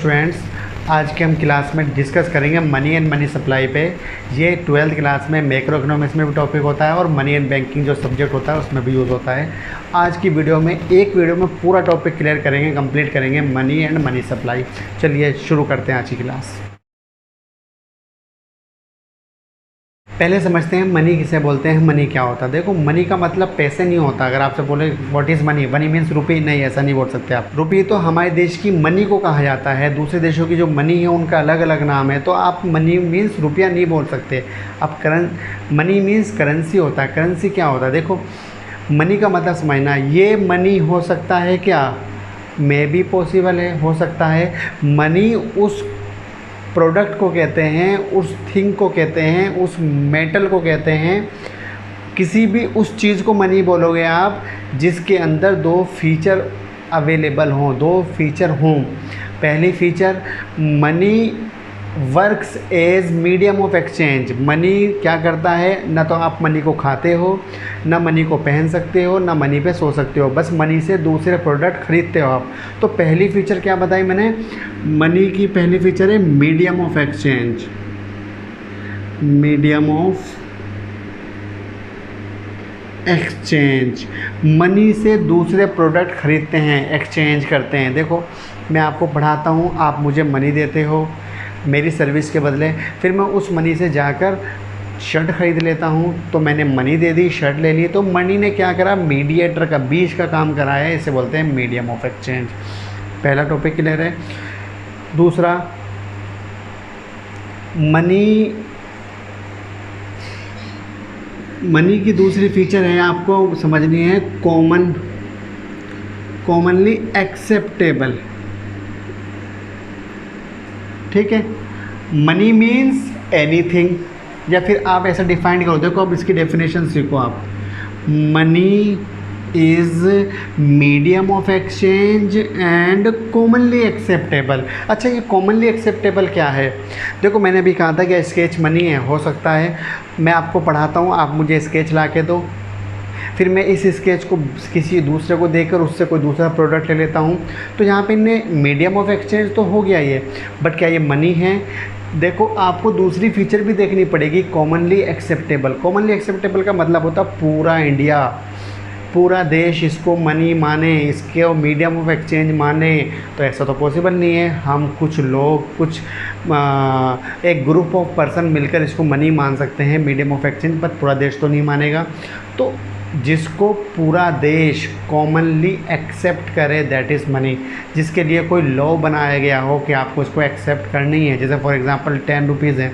Students, आज के हम क्लास में डिस्कस करेंगे मनी एंड मनी सप्लाई पे। ये 12th क्लास में मैक्रो इकोनॉमिक्स में भी टॉपिक होता है और मनी एंड बैंकिंग जो सब्जेक्ट होता है उसमें भी यूज़ होता है। आज की वीडियो में एक वीडियो में पूरा टॉपिक क्लियर करेंगे, कंप्लीट करेंगे मनी एंड मनी सप्लाई। चलिए शुरू करते हैं आज की क्लास। पहले समझते हैं मनी किसे बोलते हैं, मनी क्या होता है। देखो, मनी का मतलब पैसे नहीं होता। अगर आपसे बोले what is money, money means रुपये, नहीं, ऐसा नहीं बोल सकते आप। रुपये तो हमारे देश की मनी को कहा जाता है, दूसरे देशों की जो मनी है उनका अलग अलग नाम है। तो आप मनी मीन्स रुपया नहीं बोल सकते आप। मनी मीन्स करेंसी होता है। करेंसी क्या होता है, देखो मनी का मतलब समझना। ये मनी हो सकता है क्या, मे भी पॉसिबल है, हो सकता है। मनी उस प्रोडक्ट को कहते हैं, उस थिंग को कहते हैं, उस मेटल को कहते हैं। किसी भी उस चीज़ को मनी बोलोगे आप जिसके अंदर दो फीचर अवेलेबल हों, दो फीचर हों। पहली feature, money works as medium of exchange. Money क्या करता है, ना तो आप मनी को खाते हो, ना मनी को पहन सकते हो, ना मनी पे सो सकते हो, बस मनी से दूसरे प्रोडक्ट खरीदते हो आप। तो पहली फीचर क्या बताई मैंने, मनी की पहली फीचर है medium of exchange. Medium of exchange, money से दूसरे प्रोडक्ट खरीदते हैं, एक्सचेंज करते हैं। देखो, मैं आपको पढ़ाता हूँ, आप मुझे मनी देते हो मेरी सर्विस के बदले, फिर मैं उस मनी से जाकर शर्ट ख़रीद लेता हूँ। तो मैंने मनी दे दी, शर्ट ले ली, तो मनी ने क्या करा, मीडिएटर का, बीच का काम करा है। इसे बोलते हैं मीडियम ऑफ एक्सचेंज। पहला टॉपिक क्लियर है। दूसरा, मनी की दूसरी फीचर है, आपको समझनी है, कॉमनली एक्सेप्टेबल। ठीक है, मनी मीन्स एनीथिंग, या फिर आप ऐसा डिफाइन करो। देखो, अब इसकी डेफिनेशन सीखो आप। Money is medium of exchange and commonly acceptable. अच्छा, ये कॉमनली एक्सेप्टेबल क्या है? देखो, मैंने अभी कहा था कि स्केच मनी है, हो सकता है। मैं आपको पढ़ाता हूँ, आप मुझे स्केच ला के दो, फिर मैं इस स्केच को किसी दूसरे को देकर उससे कोई दूसरा प्रोडक्ट ले लेता हूँ। तो यहाँ पे इनने मीडियम ऑफ एक्सचेंज तो हो गया ये, बट क्या ये मनी है? देखो, आपको दूसरी फीचर भी देखनी पड़ेगी, कॉमनली एक्सेप्टेबल। कॉमनली एक्सेप्टेबल का मतलब होता है पूरा इंडिया, पूरा देश इसको मनी माने, इसके मीडियम ऑफ एक्सचेंज माने। तो ऐसा तो पॉसिबल नहीं है। हम कुछ लोग, एक ग्रुप ऑफ पर्सन मिलकर इसको मनी मान सकते हैं, मीडियम ऑफ एक्सचेंज, पर पूरा देश तो नहीं मानेगा। तो जिसको पूरा देश कॉमनली एक्सेप्ट करे, दैट इज़ मनी। जिसके लिए कोई लॉ बनाया गया हो कि आपको इसको एक्सेप्ट करनी है। जैसे फॉर एग्जांपल 10 रुपीज़ है,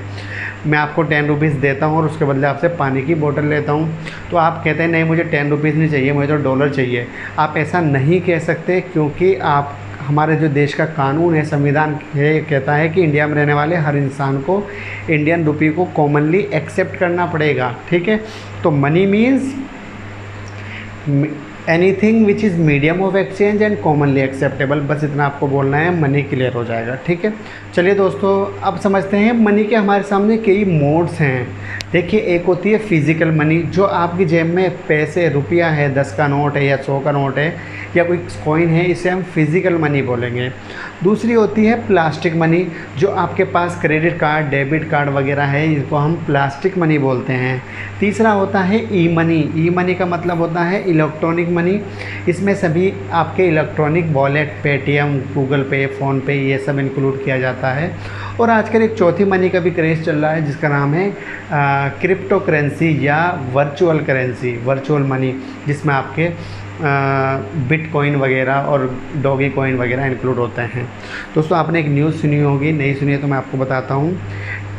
मैं आपको 10 रुपीज़ देता हूँ और उसके बदले आपसे पानी की बोतल लेता हूँ। तो आप कहते हैं नहीं, मुझे 10 रुपीज़ नहीं चाहिए, मुझे तो डॉलर चाहिए। आप ऐसा नहीं कह सकते, क्योंकि आप, हमारे जो देश का कानून है, संविधान है, कहता है कि इंडिया में रहने वाले हर इंसान को इंडियन रुपये को कॉमनली एक्सेप्ट करना पड़ेगा। ठीक है, तो money means anything which is medium of exchange and commonly acceptable. बस इतना आपको बोलना है, मनी क्लियर हो जाएगा। ठीक है, चलिए दोस्तों, अब समझते हैं मनी के हमारे सामने कई मोड्स हैं। देखिए, एक होती है फिज़िकल मनी, जो आपकी जेब में पैसे, रुपया है, 10 का नोट है या 100 का नोट है या कोई कॉइन है, इसे हम फिज़िकल मनी बोलेंगे। दूसरी होती है प्लास्टिक मनी, जो आपके पास क्रेडिट कार्ड, डेबिट कार्ड वगैरह है, इसको हम प्लास्टिक मनी बोलते हैं। तीसरा होता है ई मनी। ई मनी का मतलब होता है इलेक्ट्रॉनिक मनी। इसमें सभी आपके इलेक्ट्रॉनिक वॉलेट, पेटीएम, गूगल पे, फ़ोनपे, ये सब इंक्लूड किया जाता है। और आजकल एक चौथी मनी का भी क्रेज़ चल रहा है, जिसका नाम है क्रिप्टो करेंसी या वर्चुअल करेंसी, वर्चुअल मनी, जिसमें आपके बिटकॉइन वगैरह और डॉगी कॉइन वगैरह इंक्लूड होते हैं। दोस्तों, आपने एक न्यूज़ सुनी होगी, नहीं सुनी है तो मैं आपको बताता हूँ।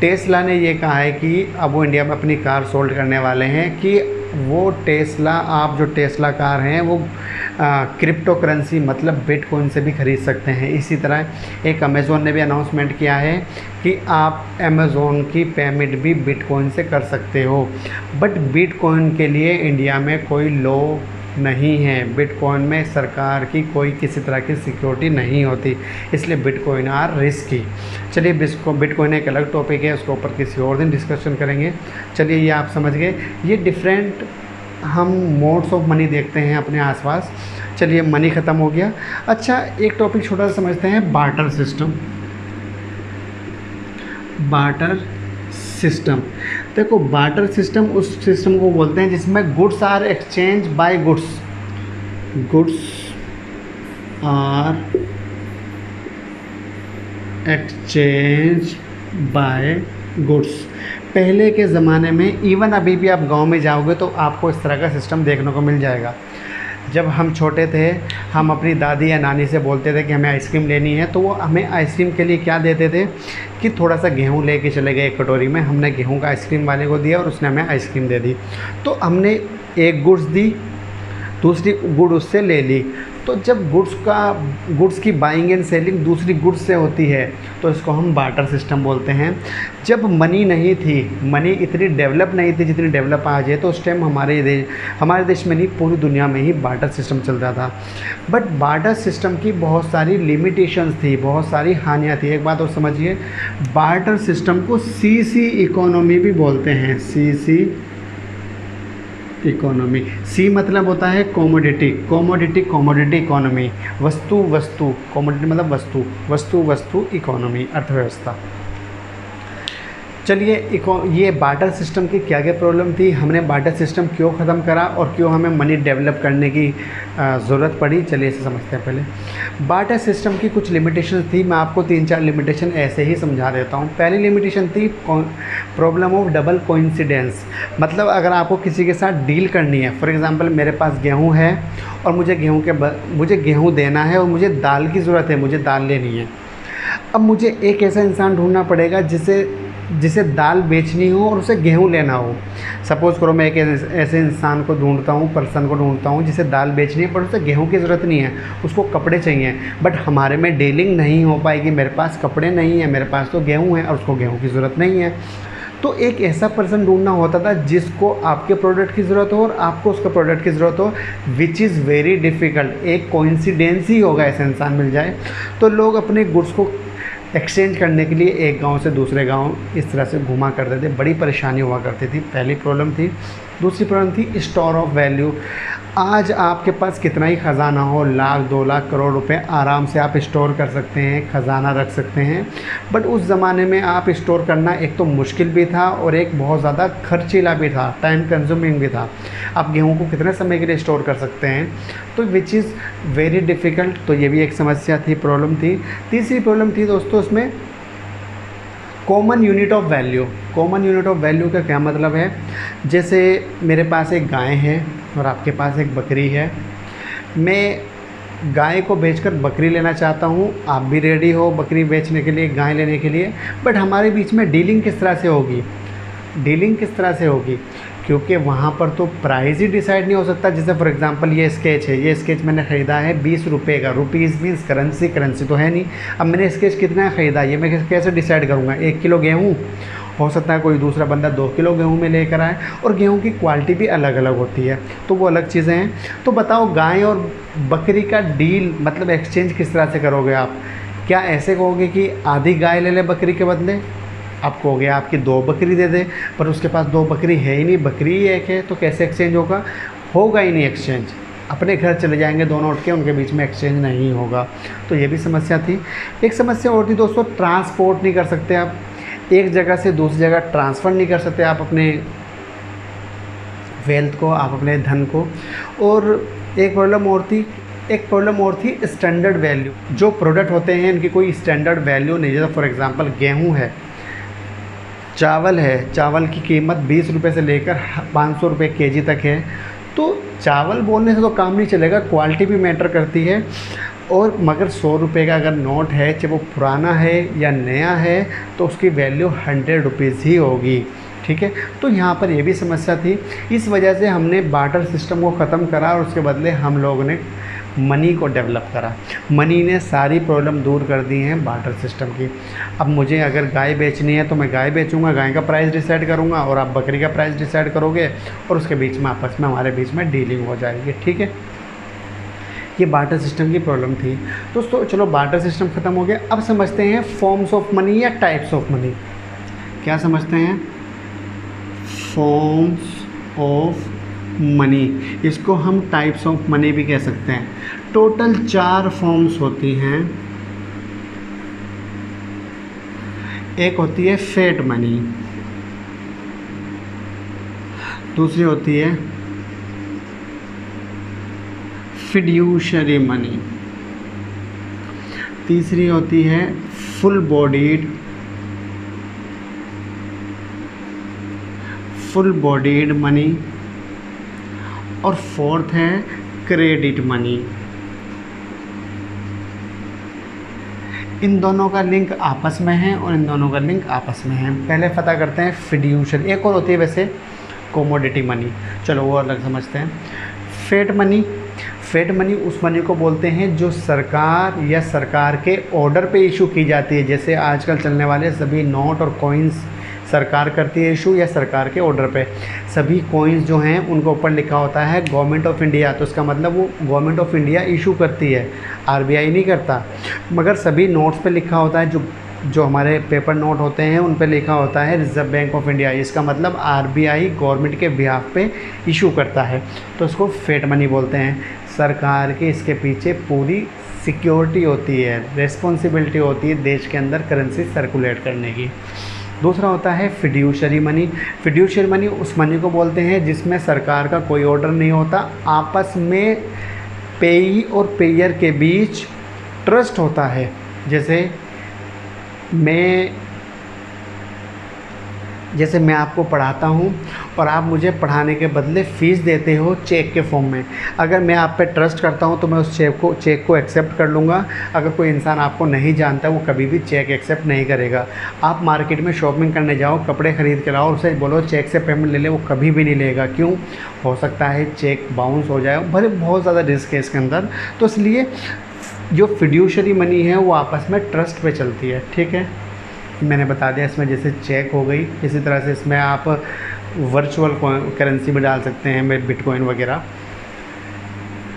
टेस्ला ने ये कहा है कि अब वो इंडिया में अपनी कार सोल्ड करने वाले हैं, कि वो टेस्ला, आप जो टेस्ला कार हैं वो क्रिप्टो करेंसी मतलब बिटकॉइन से भी ख़रीद सकते हैं। इसी तरह एक अमेज़ोन ने भी अनाउंसमेंट किया है कि आप अमेज़ोन की पेमेंट भी बिटकॉइन से कर सकते हो। बट बिटकॉइन के लिए इंडिया में कोई लॉ नहीं है। बिटकॉइन में सरकार की कोई किसी तरह की सिक्योरिटी नहीं होती, इसलिए बिटकॉइन आर रिस्की। चलिए, बिटकॉइन एक अलग टॉपिक है, उसके ऊपर किसी और दिन डिस्कशन करेंगे। चलिए, ये आप समझ गए, ये डिफरेंट हम मोड्स ऑफ मनी देखते हैं अपने आसपास। चलिए, मनी ख़त्म हो गया। अच्छा, एक टॉपिक छोटा सा समझते हैं, बार्टर सिस्टम। Barter system. देखो बार्टर सिस्टम उस सिस्टम को बोलते हैं जिसमें goods are exchange by goods, goods are exchange by goods. पहले के ज़माने में, इवन अभी भी आप गांव में जाओगे तो आपको इस तरह का सिस्टम देखने को मिल जाएगा। जब हम छोटे थे, हम अपनी दादी या नानी से बोलते थे कि हमें आइसक्रीम लेनी है, तो वो हमें आइसक्रीम के लिए क्या देते थे कि थोड़ा सा गेहूँ लेके चले गए एक कटोरी में, हमने गेहूँ का आइसक्रीम वाले को दिया और उसने हमें आइसक्रीम दे दी। तो हमने एक गुड्स दी, दूसरी गुड उससे ले ली। तो जब गुड्स की बाइंग एंड सेलिंग दूसरी गुड्स से होती है तो इसको हम बार्टर सिस्टम बोलते हैं। जब मनी नहीं थी, मनी इतनी डेवलप नहीं थी जितनी डेवलप आज है, तो उस टाइम हमारे देश में नहीं, पूरी दुनिया में ही बार्टर सिस्टम चलता था। बट बार्टर सिस्टम की बहुत सारी लिमिटेशंस थी, बहुत सारी हानियाँ थी। एक बात और समझिए, बार्टर सिस्टम को सीसी इकोनॉमी भी बोलते हैं, सीसी इकोनॉमी। सी मतलब होता है कॉमोडिटी, कॉमोडिटी इकोनॉमी, वस्तु कॉमोडिटी मतलब वस्तु इकोनॉमी, अर्थव्यवस्था। चलिए ये बार्टर सिस्टम की क्या क्या प्रॉब्लम थी, हमने बार्टर सिस्टम क्यों ख़त्म करा और क्यों हमें मनी डेवलप करने की ज़रूरत पड़ी, चलिए इसे समझते हैं। पहले बार्टर सिस्टम की कुछ लिमिटेशन थी, मैं आपको 3-4 लिमिटेशन ऐसे ही समझा देता हूँ। पहली लिमिटेशन थी प्रॉब्लम ऑफ डबल कोइंसिडेंस। मतलब अगर आपको किसी के साथ डील करनी है, फॉर एग्ज़ाम्पल मेरे पास गेहूँ है और मुझे गेहूँ देना है और मुझे दाल की ज़रूरत है, मुझे दाल लेनी है। अब मुझे एक ऐसा इंसान ढूंढना पड़ेगा जिसे दाल बेचनी हो और उसे गेहूँ लेना हो। सपोज़ करो मैं एक ऐसे इंसान को ढूंढता हूँ, पर्सन को ढूंढता हूँ जिसे दाल बेचनी है पर उसे गेहूँ की ज़रूरत नहीं है, उसको कपड़े चाहिए। बट हमारे में डीलिंग नहीं हो पाएगी, मेरे पास कपड़े नहीं है, मेरे पास तो गेहूँ है और उसको गेहूँ की ज़रूरत नहीं है। तो एक ऐसा पर्सन ढूंढना होता था जिसको आपके प्रोडक्ट की ज़रूरत हो और आपको उसका प्रोडक्ट की ज़रूरत हो, विच इज़ वेरी डिफ़िकल्ट। एक कोइंसिडेंस ही होगा ऐसा इंसान मिल जाए। तो लोग अपने गुड्स को एक्सचेंज करने के लिए एक गांव से दूसरे गांव इस तरह से घुमा करते थे, बड़ी परेशानी हुआ करती थी। पहली प्रॉब्लम थी। दूसरी प्रॉब्लम थी स्टोर ऑफ वैल्यू। आज आपके पास कितना ही ख़जाना हो, लाख 2 लाख करोड़ रुपए आराम से आप स्टोर कर सकते हैं, ख़जाना रख सकते हैं। बट उस ज़माने में आप स्टोर करना एक तो मुश्किल भी था और एक बहुत ज़्यादा खर्चीला भी था, टाइम कंज्यूमिंग भी था। आप गेहूं को कितने समय के लिए स्टोर कर सकते हैं, तो विच इज़ वेरी डिफ़िकल्ट। तो ये भी एक समस्या थी, प्रॉब्लम थी। तीसरी प्रॉब्लम थी दोस्तों उसमें common unit of value. Common unit of value का क्या मतलब है, जैसे मेरे पास एक गाय है और आपके पास एक बकरी है। मैं गाय को बेचकर बकरी लेना चाहता हूँ, आप भी रेडी हो बकरी बेचने के लिए, गाय लेने के लिए। बट हमारे बीच में डीलिंग किस तरह से होगी, डीलिंग किस तरह से होगी, क्योंकि वहाँ पर तो प्राइस ही डिसाइड नहीं हो सकता। जैसे फॉर एग्जांपल ये स्केच है, ये स्केच मैंने ख़रीदा है 20 रुपये का। रुपीज़ मीन्स करेंसी तो है नहीं। अब मैंने स्केच कितना ख़रीदा, ये मैं कैसे डिसाइड करूँगा। 1 किलो गेहूँ, हो सकता है कोई दूसरा बंदा 2 किलो गेहूँ में लेकर आए, और गेहूँ की क्वालिटी भी अलग अलग होती है, तो वो अलग चीज़ें हैं। तो बताओ गाय और बकरी का डील मतलब एक्सचेंज किस तरह से करोगे आप। क्या ऐसे कहोगे कि आधी गाय ले ले बकरी के बदले, आप कहोगे आपकी 2 बकरी दे दे, पर उसके पास 2 बकरी है ही नहीं, बकरी ही एक है, तो कैसे एक्सचेंज होगा, होगा ही नहीं एक्सचेंज। अपने घर चले जाएंगे दोनों उठ के, उनके बीच में एक्सचेंज नहीं होगा। तो ये भी समस्या थी। एक समस्या और थी दोस्तों, ट्रांसपोर्ट नहीं कर सकते आप, एक जगह से दूसरी जगह ट्रांसफ़र नहीं कर सकते आप अपने वेल्थ को, आप अपने धन को। और एक प्रॉब्लम और थी स्टैंडर्ड वैल्यू। जो प्रोडक्ट होते हैं इनकी कोई स्टैंडर्ड वैल्यू नहीं। जैसे फॉर एग्जांपल गेहूं है, चावल है, चावल की कीमत 20 रुपये से लेकर 500 रुपये केजी तक है। तो चावल बोलने से तो काम नहीं चलेगा, क्वालिटी भी मैटर करती है। और मगर 100 रुपये का अगर नोट है, चाहे वो पुराना है या नया है, तो उसकी वैल्यू 100 रुपीज़ ही होगी। ठीक है, तो यहाँ पर ये भी समस्या थी। इस वजह से हमने बार्टर सिस्टम को ख़त्म करा और उसके बदले हम लोगों ने मनी को डेवलप करा। मनी ने सारी प्रॉब्लम दूर कर दी हैं बार्टर सिस्टम की। अब मुझे अगर गाय बेचनी है तो मैं गाय बेचूंगा, गाय का प्राइस डिसाइड करूंगा और आप बकरी का प्राइस डिसाइड करोगे, और उसके बीच में आपस में हमारे बीच में डीलिंग हो जाएगी। ठीक है, ये बार्टर सिस्टम की प्रॉब्लम थी दोस्तों। चलो बार्टर सिस्टम ख़त्म हो गया। अब समझते हैं फॉर्म्स ऑफ मनी या टाइप्स ऑफ मनी। क्या समझते हैं, फॉर्म्स ऑफ मनी, इसको हम टाइप्स ऑफ मनी भी कह सकते हैं। टोटल 4 फॉर्म्स होती हैं। एक होती है फेट मनी, दूसरी होती है फिड्यूशरी मनी, तीसरी होती है फुल बॉडीड मनी, और फोर्थ है क्रेडिट मनी। इन दोनों का लिंक आपस में है और इन दोनों का लिंक आपस में है। पहले पता करते हैं फिड्यूशरी। एक और होती है वैसे कमोडिटी मनी, चलो वो अलग समझते हैं। फेट मनी उस मनी को बोलते हैं जो सरकार या सरकार के ऑर्डर पे इशू की जाती है। जैसे आजकल चलने वाले सभी नोट और कॉइन्स सरकार करती है इशू, या सरकार के ऑर्डर पे। सभी कॉइन्स जो हैं उनके ऊपर लिखा होता है गवर्नमेंट ऑफ इंडिया, तो उसका मतलब वो गवर्नमेंट ऑफ इंडिया इशू करती है, आरबीआई नहीं करता। मगर सभी नोट्स पे लिखा होता है, जो हमारे पेपर नोट होते हैं उन पे लिखा होता है रिज़र्व बैंक ऑफ इंडिया। इसका मतलब आरबीआई गवर्नमेंट के बिहाफ पे इशू करता है, तो उसको फेट मनी बोलते हैं। सरकार के इसके पीछे पूरी सिक्योरिटी होती है, रिस्पॉन्सिबिलिटी होती है देश के अंदर करेंसी सर्कुलेट करने की। दूसरा होता है फिड्यूशरी मनी उस मनी को बोलते हैं जिसमें सरकार का कोई ऑर्डर नहीं होता, आपस में पेई और पेयर के बीच ट्रस्ट होता है। जैसे मैं आपको पढ़ाता हूँ और आप मुझे पढ़ाने के बदले फ़ीस देते हो चेक के फॉर्म में। अगर मैं आप पे ट्रस्ट करता हूँ तो मैं उस चेक को एक्सेप्ट कर लूँगा। अगर कोई इंसान आपको नहीं जानता वो कभी भी चेक एक्सेप्ट नहीं करेगा। आप मार्केट में शॉपिंग करने जाओ, कपड़े ख़रीद के लाओ, उसे बोलो चेक से पेमेंट ले ले, वो कभी भी नहीं लेगा। क्यों? हो सकता है चेक बाउंस हो जाए, भले बहुत ज़्यादा रिस्क है इसके अंदर। तो इसलिए जो फिड्यूशरी मनी है वो आपस में ट्रस्ट पे चलती है। ठीक है, मैंने बता दिया। इसमें जैसे चेक हो गई, इसी तरह से इसमें आप वर्चुअल करेंसी में डाल सकते हैं, में बिटकॉइन वगैरह।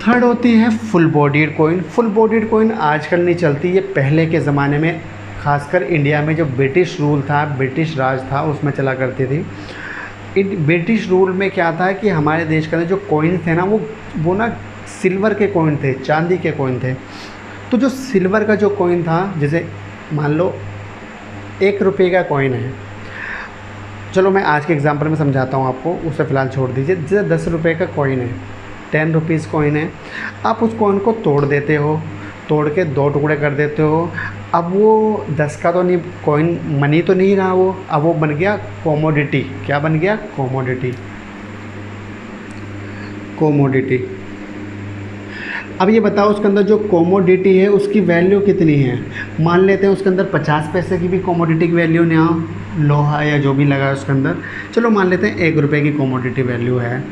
थर्ड होती है फुल बॉडीड कॉइन आजकल नहीं चलती, ये पहले के ज़माने में खासकर इंडिया में जो ब्रिटिश रूल था, ब्रिटिश राज था, उसमें चला करती थी। ब्रिटिश रूल में क्या था कि हमारे देश के अंदर जो कॉइन थे ना वो ना सिल्वर के कॉइन थे, चांदी के कॉइन थे। तो जो सिल्वर का जो कॉइन था, जैसे मान लो 1 रुपये का कॉइन है, चलो मैं आज के एग्जांपल में समझाता हूँ आपको, उसे फ़िलहाल छोड़ दीजिए। जैसे 10 रुपये का कॉइन है, 10 रुपीज़ कॉइन है, आप उस कॉइन को तोड़ देते हो, तोड़ के 2 टुकड़े कर देते हो। अब वो 10 का तो नहीं, कॉइन मनी तो नहीं रहा वो, अब वो बन गया कमोडिटी। क्या बन गया? कमोडिटी। अब ये बताओ उसके अंदर जो कमोडिटी है उसकी वैल्यू कितनी है। मान लेते हैं उसके अंदर 50 पैसे की भी कमोडिटी की वैल्यू नहीं, लोहा या जो भी लगा है उसके अंदर, चलो मान लेते हैं 1 रुपये की कमोडिटी वैल्यू है।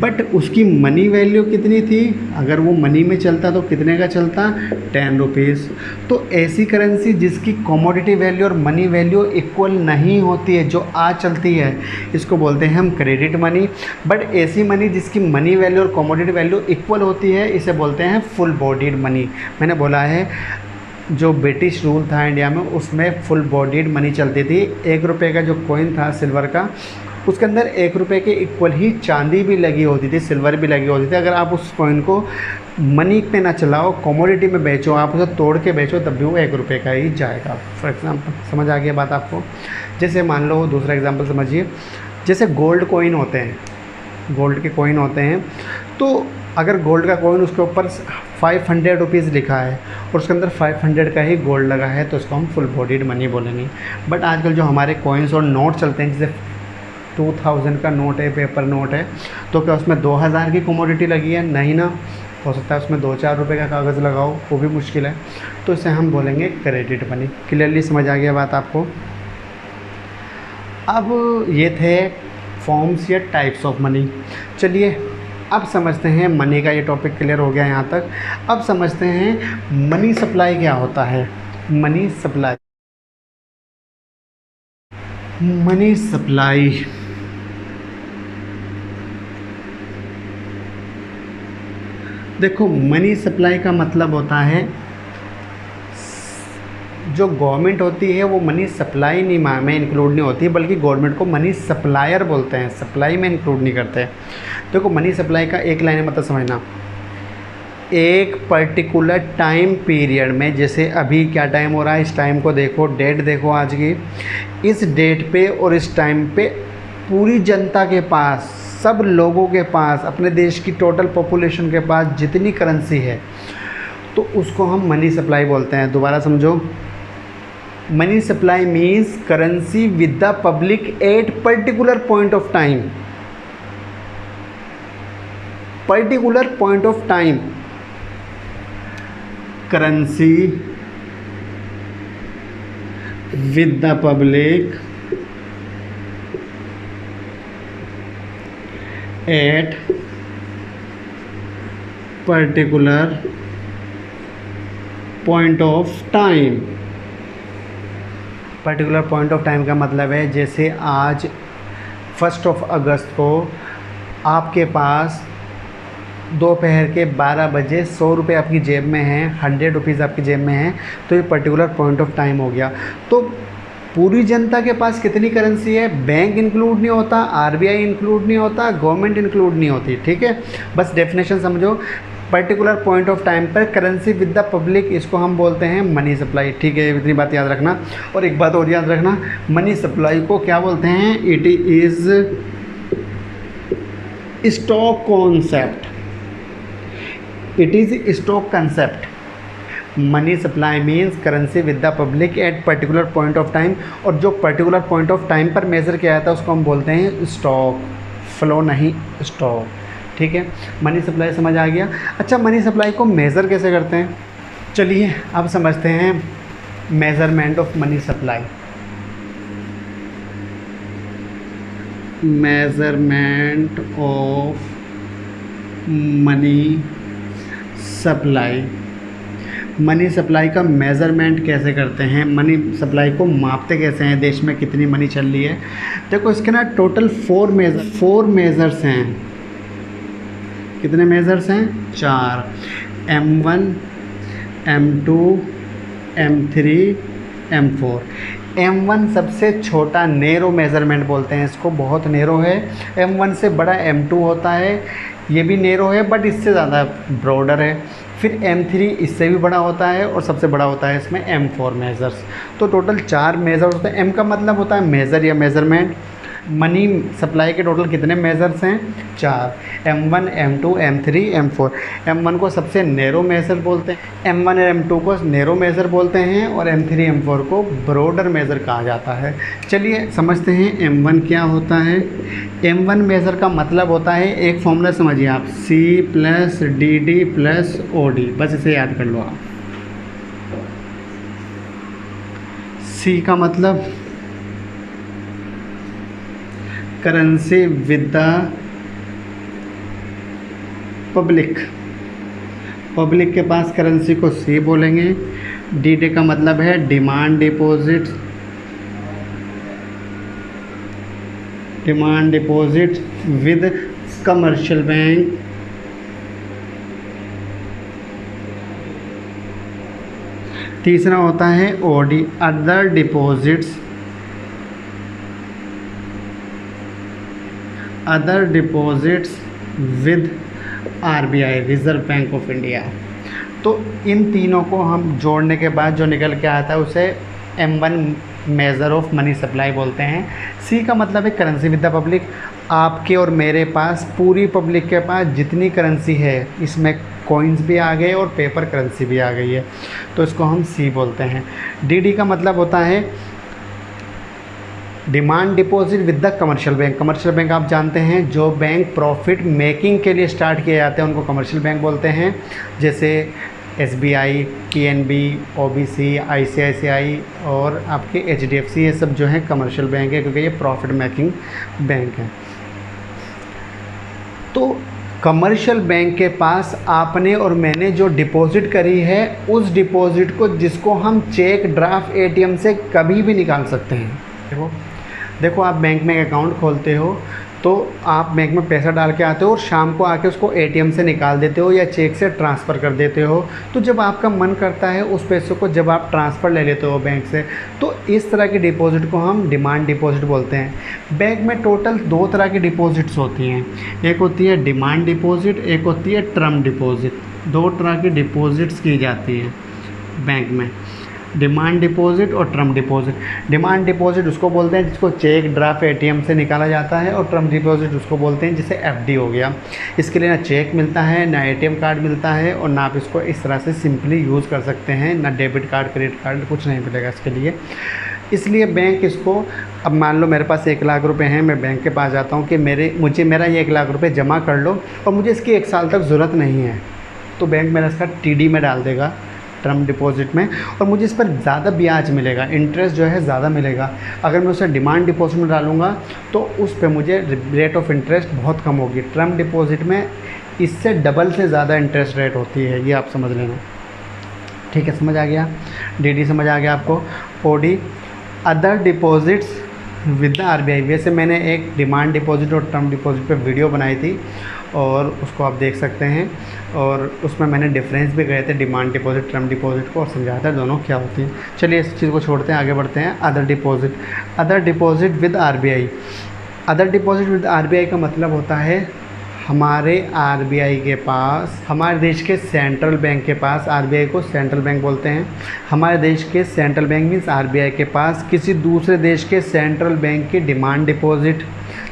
बट उसकी मनी वैल्यू कितनी थी? अगर वो मनी में चलता तो कितने का चलता? 10 रुपीज़। तो ऐसी करेंसी जिसकी कमोडिटी वैल्यू और मनी वैल्यू इक्वल नहीं होती है, जो आज चलती है, इसको बोलते हैं हम क्रेडिट मनी। बट ऐसी मनी जिसकी मनी वैल्यू और कमोडिटी वैल्यू इक्वल होती है, इसे बोलते हैं फुल बॉडीड मनी। मैंने बोला है जो ब्रिटिश रूल था इंडिया में उसमें फुल बॉडीड मनी चलती थी। 1 रुपये का जो कॉइन था सिल्वर का, उसके अंदर 1 रुपये के इक्वल ही चांदी भी लगी होती थी, सिल्वर भी लगी होती थी। अगर आप उस कॉइन को मनी पे ना चलाओ, कमोडिटी में बेचो, आप उसे तोड़ के बेचो, तब भी वो 1 रुपये का ही जाएगा। फॉर एग्ज़ाम्पल, समझ आ गया बात आपको? जैसे मान लो दूसरा एग्जाम्पल समझिए, जैसे गोल्ड कॉइन होते हैं, गोल्ड के कॉइन होते हैं, तो अगर गोल्ड का कॉइन उसके ऊपर 500 रुपीज़ लिखा है और उसके अंदर 500 का ही गोल्ड लगा है, तो उसको हम फुल बॉडीड मनी बोलेंगे। बट आजकल जो हमारे कॉइन्स और नोट चलते हैं, जैसे 2000 का नोट है, पेपर नोट है, तो क्या उसमें 2000 की कमोडिटी लगी है? नहीं ना, हो सकता है उसमें 2-4 रुपये का कागज़ लगाओ, वो भी मुश्किल है। तो इसे हम बोलेंगे क्रेडिट मनी। क्लियरली समझ आ गया बात आपको? अब ये थे फॉर्म्स या टाइप्स ऑफ मनी। चलिए अब समझते हैं, मनी का ये टॉपिक क्लियर हो गया यहाँ तक। अब समझते हैं मनी सप्लाई क्या होता है। मनी सप्लाई देखो, मनी सप्लाई का मतलब होता है जो गवर्नमेंट होती है वो मनी सप्लाई नहीं में इंक्लूड नहीं होती, बल्कि गवर्नमेंट को मनी सप्लायर बोलते हैं, सप्लाई में इंक्लूड नहीं करते। देखो मनी सप्लाई का एक लाइन में मतलब समझना, एक पर्टिकुलर टाइम पीरियड में, जैसे अभी क्या टाइम हो रहा है, इस टाइम को देखो, डेट देखो आज की, इस डेट पे और इस टाइम पे पूरी जनता के पास, सब लोगों के पास, अपने देश की टोटल पॉपुलेशन के पास जितनी करेंसी है तो उसको हम मनी सप्लाई बोलते हैं। दोबारा समझो, money supply means currency with the public at particular point of time, particular point of time, currency with the public at particular point of time. Particular point of time का मतलब है जैसे आज 1 अगस्त को आपके पास दोपहर के 12 बजे 100 रुपये आपकी जेब में हैं, 100 रुपीज़ आपकी जेब में हैं, तो ये पर्टिकुलर पॉइंट ऑफ टाइम हो गया। तो पूरी जनता के पास कितनी करेंसी है, बैंक इंक्लूड नहीं होता, आरबीआई इंक्लूड नहीं होता, गवर्नमेंट इंक्लूड नहीं होती, ठीक है। बस डेफिनेशन समझो, पर्टिकुलर पॉइंट ऑफ टाइम पर करेंसी विद द पब्लिक, इसको हम बोलते हैं मनी सप्लाई, ठीक है। इतनी बात याद रखना। और एक बात और याद रखना, मनी सप्लाई को क्या बोलते हैं, it is stock concept, it is stock concept. Money supply means currency with the public at particular point of time, और जो पर्टिकुलर पॉइंट ऑफ टाइम पर मेज़र किया जाता है उसको हम बोलते हैं स्टॉक, फ्लो नहीं स्टॉक, ठीक है। मनी सप्लाई समझ आ गया। अच्छा, मनी सप्लाई को मेज़र कैसे करते हैं, चलिए अब समझते हैं measurement of money supply. Measurement of money supply, money supply का मेज़रमेंट कैसे करते हैं, मनी सप्लाई को मापते कैसे हैं, देश में कितनी मनी चल रही है। देखो इसके ना टोटल 4 मेज़र्स हैं। कितने मेज़र्स हैं, 4, M1, M2, M3, M4। M1 सबसे छोटा नेरो मेज़रमेंट बोलते हैं इसको, बहुत नेरो है। M1 से बड़ा M2 होता है, ये भी नेरो है बट इससे ज़्यादा ब्रॉडर है। फिर M3 इससे भी बड़ा होता है और सबसे बड़ा होता है इसमें M4 मेज़र्स। तो टोटल 4 मेज़र्स होते हैं। M का मतलब होता है मेज़र या मेज़रमेंट। मनी सप्लाई के टोटल कितने मेज़र्स हैं, 4, M1, M2, M3, M4। M1 को सबसे नेरो मेज़र बोलते हैं, M1 और M2 को नेरो मेज़र बोलते हैं, और M3, M4 को ब्रॉडर मेज़र कहा जाता है। चलिए समझते हैं M1 क्या होता है। M1 मेज़र का मतलब होता है, एक फॉर्मूला समझिए आप, C + DD + OD, बस इसे याद कर लो आप। C का मतलब currency with the public, public के पास करेंसी को C बोलेंगे। DD का मतलब है demand deposit, demand deposit with commercial bank. तीसरा होता है OD, other deposits, other deposits with RBI, reserve bank of India. तो इन तीनों को हम जोड़ने के बाद जो निकल के आता है उसे M1 measure of money supply बोलते हैं। C का मतलब है करेंसी विद द पब्लिक, आपके और मेरे पास, पूरी पब्लिक के पास जितनी करेंसी है, इसमें कॉइन्स भी आ गए और पेपर करेंसी भी आ गई है, तो इसको हम C बोलते हैं। DD का मतलब होता है demand deposit with the commercial bank. Commercial bank आप जानते हैं, जो बैंक प्रॉफिट मेकिंग के लिए स्टार्ट किए जाते हैं उनको कमर्शियल बैंक बोलते हैं। जैसे SBI, PNB, OBC, ICICI और आपके HDFC, ये सब जो है कमर्शियल बैंक है क्योंकि ये प्रॉफिट मेकिंग बैंक है। तो कमर्शियल बैंक के पास आपने और मैंने जो डिपॉजिट करी है, उस डिपॉजिट को, जिसको हम चेक, ड्राफ्ट, ATM से कभी भी निकाल सकते हैं। देखो आप बैंक में एक अकाउंट खोलते हो तो आप बैंक में पैसा डाल के आते हो और शाम को आके उसको ATM से निकाल देते हो या चेक से ट्रांसफ़र कर देते हो। तो जब आपका मन करता है उस पैसे को जब आप ट्रांसफ़र ले लेते हो बैंक से, तो इस तरह की डिपॉजिट को हम डिमांड डिपॉजिट बोलते हैं। बैंक में टोटल 2 तरह की डिपॉजिट्स होती हैं, एक होती है डिमांड डिपॉजिट, एक होती है टर्म डिपॉजिट। दो तरह की डिपॉजिट्स की जाती हैं बैंक में, डिमांड डिपॉजिट और टर्म डिपॉजिट। डिमांड डिपॉजिट उसको बोलते हैं जिसको चेक ड्राफ्ट एटीएम से निकाला जाता है, और टर्म डिपॉजिट उसको बोलते हैं जिसे एफडी हो गया। इसके लिए ना चेक मिलता है, ना एटीएम कार्ड मिलता है, और ना आप इसको इस तरह से सिंपली यूज़ कर सकते हैं, ना डेबिट कार्ड क्रेडिट कार्ड कुछ नहीं मिलेगा इसके लिए। इसलिए बैंक इसको, अब मान लो मेरे पास 1 लाख रुपए हैं, मैं बैंक के पास जाता हूँ कि मेरा ये 1 लाख रुपए जमा कर लो, और मुझे इसकी 1 साल तक ज़रूरत नहीं है, तो बैंक मेरा इसका टीडी में डाल देगा, टर्म डिपॉजिट में, और मुझे इस पर ज़्यादा ब्याज मिलेगा, इंटरेस्ट जो है ज़्यादा मिलेगा। अगर मैं उसे डिमांड डिपॉजिट में डालूँगा तो उस पर मुझे रेट ऑफ इंटरेस्ट बहुत कम होगी। टर्म डिपॉजिट में इससे डबल से ज़्यादा इंटरेस्ट रेट होती है, ये आप समझ लेना। ठीक है, समझ आ गया, डीडी समझ आ गया आपको। OD, other deposits with the RBI. वैसे मैंने एक डिमांड डिपॉजिट और टर्म डिपॉजिट पे वीडियो बनाई थी, और उसको आप देख सकते हैं, और उसमें मैंने डिफरेंस भी गए थे डिमांड डिपॉजिट टर्म डिपॉजिट को, और समझाया था दोनों क्या होती हैं। चलिए इस चीज़ को छोड़ते हैं, आगे बढ़ते हैं। Other deposit, other deposit with RBI. Other deposit with RBI का मतलब होता है हमारे आरबीआई के पास, हमारे देश के सेंट्रल बैंक के पास, आरबीआई को सेंट्रल बैंक बोलते हैं, हमारे देश के सेंट्रल बैंक मीन्स आरबीआई के पास किसी दूसरे देश के सेंट्रल बैंक की डिमांड डिपॉजिट,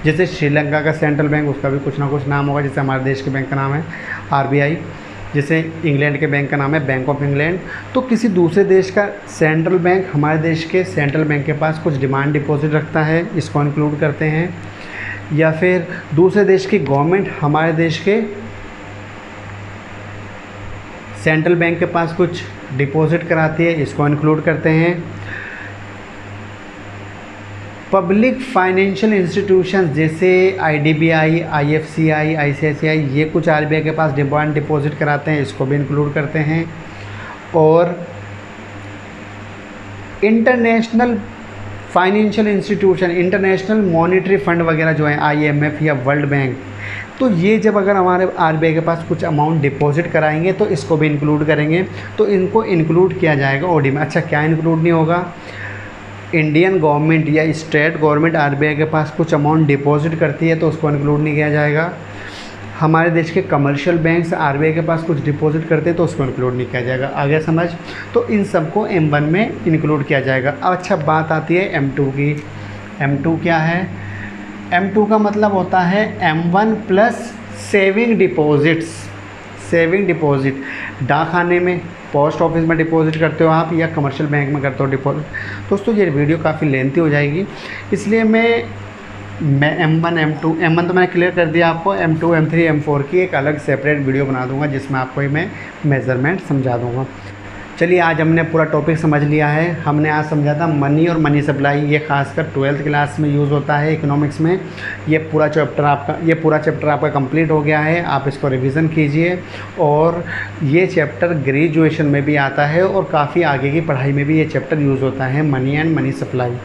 जैसे श्रीलंका का सेंट्रल बैंक, उसका भी कुछ ना कुछ नाम होगा, जैसे हमारे देश के बैंक का नाम है आरबीआई, जैसे इंग्लैंड के बैंक का नाम है बैंक ऑफ इंग्लैंड। तो किसी दूसरे देश का सेंट्रल बैंक हमारे देश के सेंट्रल बैंक के पास कुछ डिमांड डिपॉजिट रखता है, इसको इंक्लूड करते हैं। या फिर दूसरे देश की गवर्नमेंट हमारे देश के सेंट्रल बैंक के पास कुछ डिपॉजिट कराती है, इसको इंक्लूड करते हैं। पब्लिक फाइनेंशियल इंस्टीट्यूशंस जैसे आईडीबीआई, आईएफसीआई, आईसीआईसीआई, ये कुछ आरबीआई के पास डिमांड डिपॉजिट कराते हैं, इसको भी इंक्लूड करते हैं। और international financial institution, international monetary fund वगैरह जो है, आईएमएफ या वर्ल्ड बैंक, तो ये जब अगर हमारे आरबीआई के पास कुछ अमाउंट डिपॉजिट कराएंगे तो इसको भी इंक्लूड करेंगे, तो इनको इंक्लूड किया जाएगा ओडी में। अच्छा, क्या इंक्लूड नहीं होगा? इंडियन गवर्नमेंट या स्टेट गवर्नमेंट आरबीआई के पास कुछ अमाउंट डिपॉजिट करती है तो उसको इंक्लूड नहीं किया जाएगा। हमारे देश के कमर्शियल बैंक्स आरबीआई के पास कुछ डिपॉजिट करते हैं तो उसको इंक्लूड नहीं किया जाएगा। आगे समझ? तो इन सबको M1 में इंक्लूड किया जाएगा। अब अच्छा, बात आती है M2 की। M2 क्या है? M2 का मतलब होता है M1 plus saving deposits. Saving deposit डाकखाने में, पोस्ट ऑफिस में डिपॉजिट करते हो आप, या कमर्शियल बैंक में करते हो डिपॉजिट। दोस्तों ये वीडियो काफ़ी लेंथी हो जाएगी, इसलिए मैं M1 M1 तो मैंने क्लियर कर दिया आपको। M2 M3 M4 की एक अलग सेपरेट वीडियो बना दूंगा जिसमें आपको ही मैं मेज़रमेंट समझा दूंगा। चलिए, आज हमने पूरा टॉपिक समझ लिया है। हमने आज समझा था मनी और मनी सप्लाई, ये खासकर 12th क्लास में यूज़ होता है इकोनॉमिक्स में। ये पूरा चैप्टर आपका कंप्लीट हो गया है। आप इसको रिवीजन कीजिए, और ये चैप्टर ग्रेजुएशन में भी आता है और काफ़ी आगे की पढ़ाई में भी ये चैप्टर यूज़ होता है, मनी एंड मनी सप्लाई।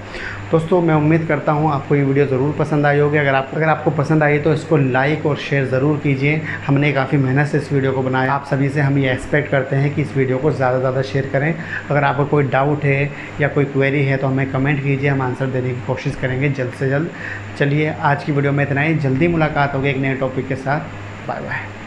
दोस्तों मैं उम्मीद करता हूँ आपको ये वीडियो ज़रूर पसंद आई होगी। अगर आपको पसंद आई तो इसको लाइक और शेयर ज़रूर कीजिए। हमने काफ़ी मेहनत से इस वीडियो को बनाया। आप सभी से हम ये एक्सपेक्ट करते हैं कि इस वीडियो को ज़्यादा से ज़्यादा शेयर करें। अगर आपको कोई डाउट है या कोई क्वेरी है तो हमें कमेंट कीजिए, हम आंसर देने की कोशिश करेंगे जल्द से जल्द। चलिए, आज की वीडियो में इतना ही। जल्दी मुलाकात होगी एक नए टॉपिक के साथ। Bye bye.